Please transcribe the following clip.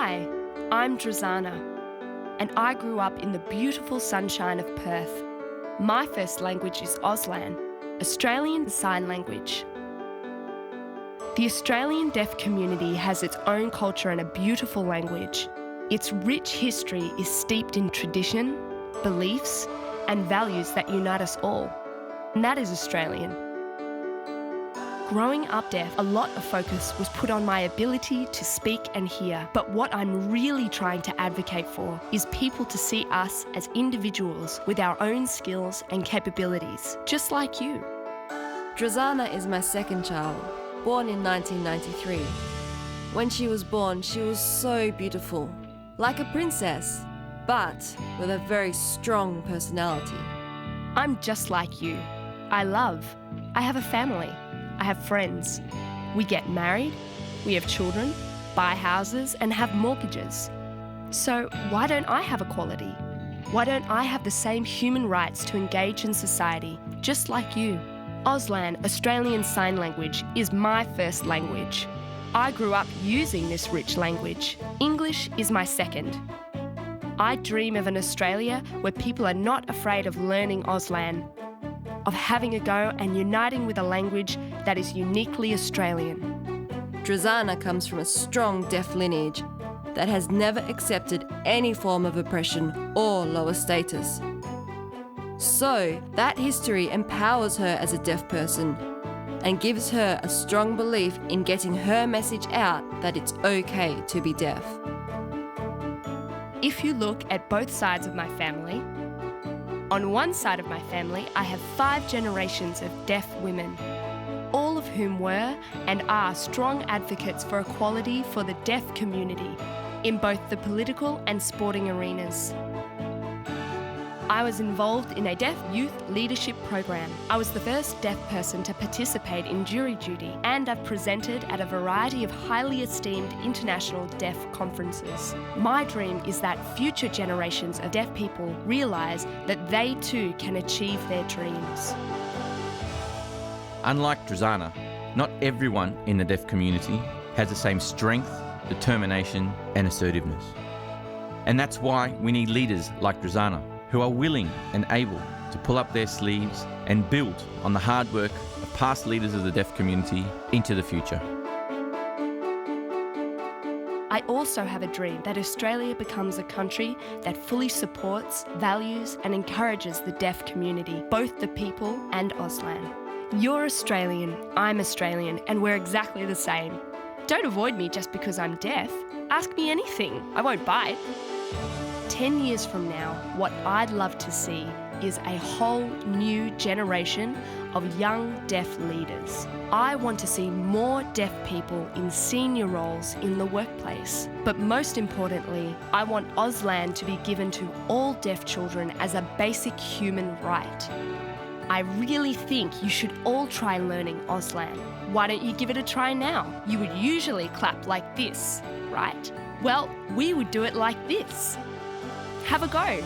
Hi, I'm Drisana, and I grew up in the beautiful sunshine of Perth. My first language is Auslan, Australian Sign Language. The Australian deaf community has its own culture and a beautiful language. Its rich history is steeped in tradition, beliefs, and values that unite us all, and that is Australian. Growing up deaf, a lot of focus was put on my ability to speak and hear, but what I'm really trying to advocate for is people to see us as individuals with our own skills and capabilities, just like you. Drisana is my second child, born in 1993. When she was born, she was so beautiful, like a princess, but with a very strong personality. I'm just like you. I have a family. I have friends. We get married, we have children, buy houses and have mortgages. So why don't I have equality? Why don't I have the same human rights to engage in society, just like you? Auslan, Australian Sign Language, is my first language. I grew up using this rich language. English is my second. I dream of an Australia where people are not afraid of learning Auslan, of having a go and uniting with a language that is uniquely Australian. Drisana comes from a strong deaf lineage that has never accepted any form of oppression or lower status. So that history empowers her as a deaf person and gives her a strong belief in getting her message out that it's okay to be deaf. If you look at both sides of my family, on one side of my family, I have 5 generations of deaf women, all of whom were and are strong advocates for equality for the deaf community in both the political and sporting arenas. I was involved in a deaf youth leadership program. I was the first deaf person to participate in jury duty, and I've presented at a variety of highly esteemed international deaf conferences. My dream is that future generations of deaf people realise that they too can achieve their dreams. Unlike Drisana, not everyone in the deaf community has the same strength, determination and assertiveness. And that's why we need leaders like Drisana, who are willing and able to pull up their sleeves and build on the hard work of past leaders of the deaf community into the future. I also have a dream that Australia becomes a country that fully supports, values and encourages the deaf community, both the people and Auslan. You're Australian, I'm Australian, and we're exactly the same. Don't avoid me just because I'm deaf. Ask me anything, I won't bite. 10 years from now, what I'd love to see is a whole new generation of young deaf leaders. I want to see more deaf people in senior roles in the workplace. But most importantly, I want Auslan to be given to all deaf children as a basic human right. I really think you should all try learning Auslan. Why don't you give it a try now? You would usually clap like this, right? Well, we would do it like this. Have a go.